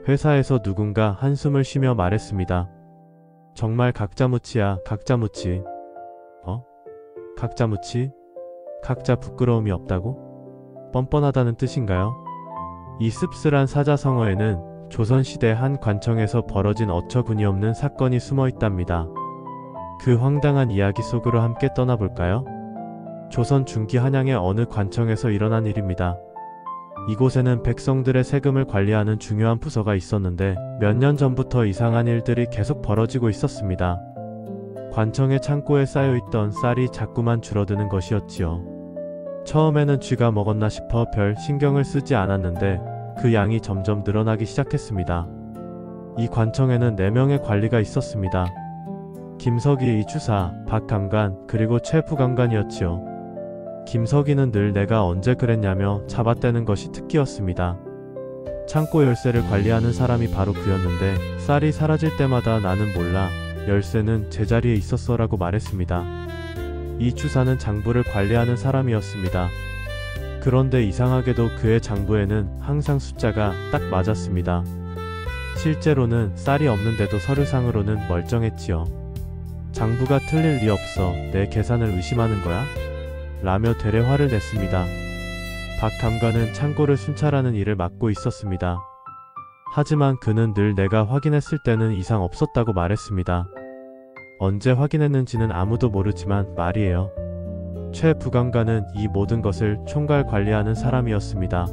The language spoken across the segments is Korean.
회사에서 누군가 한숨을 쉬며 말했습니다. 정말 각자무치야, 각자무치. 각자무치? 각자 부끄러움이 없다고? 뻔뻔하다는 뜻인가요? 이 씁쓸한 사자성어에는 조선시대 한 관청에서 벌어진 어처구니없는 사건이 숨어 있답니다. 그 황당한 이야기 속으로 함께 떠나볼까요? 조선 중기 한양의 어느 관청에서 일어난 일입니다. 이곳에는 백성들의 세금을 관리하는 중요한 부서가 있었는데 몇 년 전부터 이상한 일들이 계속 벌어지고 있었습니다. 관청의 창고에 쌓여있던 쌀이 자꾸만 줄어드는 것이었지요. 처음에는 쥐가 먹었나 싶어 별 신경을 쓰지 않았는데 그 양이 점점 늘어나기 시작했습니다. 이 관청에는 4명의 관리가 있었습니다. 김석이 이주사, 박감관, 그리고 최 부감관이었지요. 김석이는 늘 내가 언제 그랬냐며 잡아떼는 것이 특기였습니다. 창고 열쇠를 관리하는 사람이 바로 그였는데 쌀이 사라질 때마다 나는 몰라, 열쇠는 제자리에 있었어 라고 말했습니다. 이 주사는 장부를 관리하는 사람이었습니다. 그런데 이상하게도 그의 장부에는 항상 숫자가 딱 맞았습니다. 실제로는 쌀이 없는데도 서류상으로는 멀쩡했지요. 장부가 틀릴 리 없어, 내 계산을 의심하는 거야? 라며 되레 화를 냈습니다. 박 감관은 창고를 순찰하는 일을 맡고 있었습니다. 하지만 그는 늘 내가 확인했을 때는 이상 없었다고 말했습니다. 언제 확인했는지는 아무도 모르지만 말이에요. 최 부감관은 이 모든 것을 총괄 관리하는 사람이었습니다.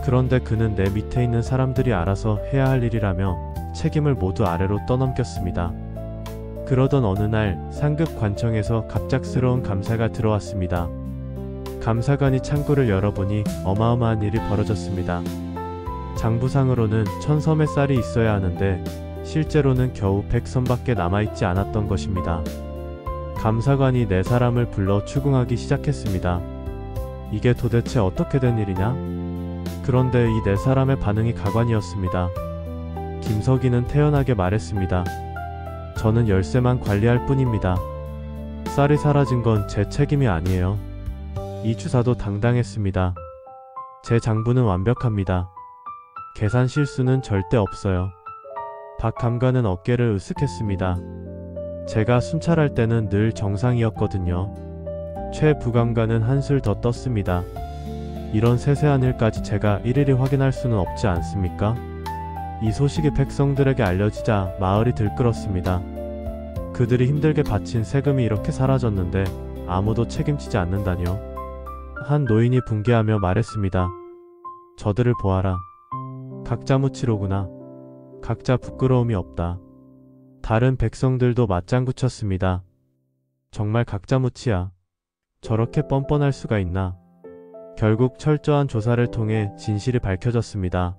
그런데 그는 내 밑에 있는 사람들이 알아서 해야 할 일이라며 책임을 모두 아래로 떠넘겼습니다. 그러던 어느 날 상급 관청에서 갑작스러운 감사가 들어왔습니다. 감사관이 창고를 열어보니 어마어마한 일이 벌어졌습니다. 장부상으로는 1000섬의 쌀이 있어야 하는데 실제로는 겨우 100섬밖에 남아있지 않았던 것입니다. 감사관이 4사람을 불러 추궁하기 시작했습니다. 이게 도대체 어떻게 된 일이냐? 그런데 이 4사람의 반응이 가관이었습니다. 김석이는 태연하게 말했습니다. 저는 열쇠만 관리할 뿐입니다. 쌀이 사라진 건 제 책임이 아니에요. 이 주사도 당당했습니다. 제 장부는 완벽합니다. 계산 실수는 절대 없어요. 박 감관은 어깨를 으쓱했습니다. 제가 순찰할 때는 늘 정상이었거든요. 최 부감관은 한술 더 떴습니다. 이런 세세한 일까지 제가 일일이 확인할 수는 없지 않습니까? 이 소식이 백성들에게 알려지자 마을이 들끓었습니다. 그들이 힘들게 바친 세금이 이렇게 사라졌는데 아무도 책임지지 않는다뇨. 한 노인이 분개하며 말했습니다. 저들을 보아라. 각자무치로구나. 각자 부끄러움이 없다. 다른 백성들도 맞장구 쳤습니다. 정말 각자무치야. 저렇게 뻔뻔할 수가 있나. 결국 철저한 조사를 통해 진실이 밝혀졌습니다.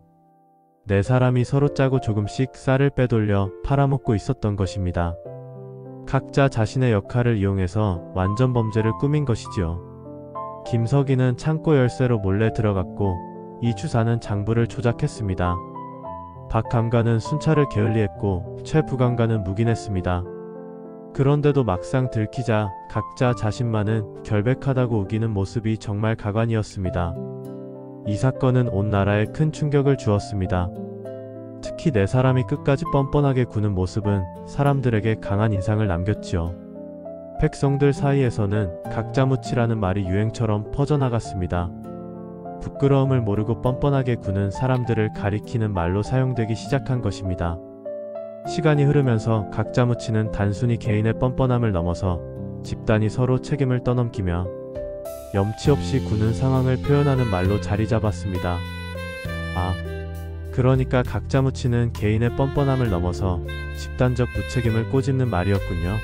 4사람이 서로 짜고 조금씩 쌀을 빼돌려 팔아먹고 있었던 것입니다. 각자 자신의 역할을 이용해서 완전 범죄를 꾸민 것이지요. 김석이는 창고 열쇠로 몰래 들어갔고 이 주사는 장부를 조작했습니다. 박 감관은 순찰을 게을리했고 최 부감관은 묵인했습니다. 그런데도 막상 들키자 각자 자신만은 결백하다고 우기는 모습이 정말 가관이었습니다. 이 사건은 온 나라에 큰 충격을 주었습니다. 특히 4사람이 끝까지 뻔뻔하게 구는 모습은 사람들에게 강한 인상을 남겼지요. 백성들 사이에서는 각자무치라는 말이 유행처럼 퍼져나갔습니다. 부끄러움을 모르고 뻔뻔하게 구는 사람들을 가리키는 말로 사용되기 시작한 것입니다. 시간이 흐르면서 각자무치는 단순히 개인의 뻔뻔함을 넘어서 집단이 서로 책임을 떠넘기며 염치 없이 구는 상황을 표현하는 말로 자리 잡았습니다. 그러니까 각자무치는 개인의 뻔뻔함을 넘어서 집단적 무책임을 꼬집는 말이었군요.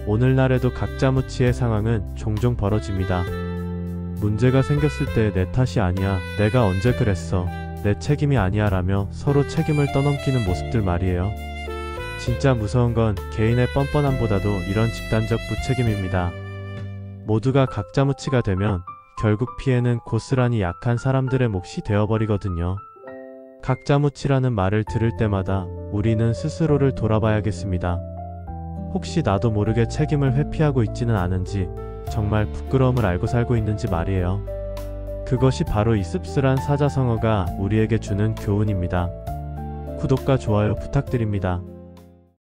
오늘날에도 각자무치의 상황은 종종 벌어집니다. 문제가 생겼을 때 내 탓이 아니야, 내가 언제 그랬어, 내 책임이 아니야 라며 서로 책임을 떠넘기는 모습들 말이에요. 진짜 무서운 건 개인의 뻔뻔함보다도 이런 집단적 무책임입니다. 모두가 각자무치가 되면 결국 피해는 고스란히 약한 사람들의 몫이 되어버리거든요. 각자무치라는 말을 들을 때마다 우리는 스스로를 돌아봐야겠습니다. 혹시 나도 모르게 책임을 회피하고 있지는 않은지, 정말 부끄러움을 알고 살고 있는지 말이에요. 그것이 바로 이 씁쓸한 사자성어가 우리에게 주는 교훈입니다. 구독과 좋아요 부탁드립니다.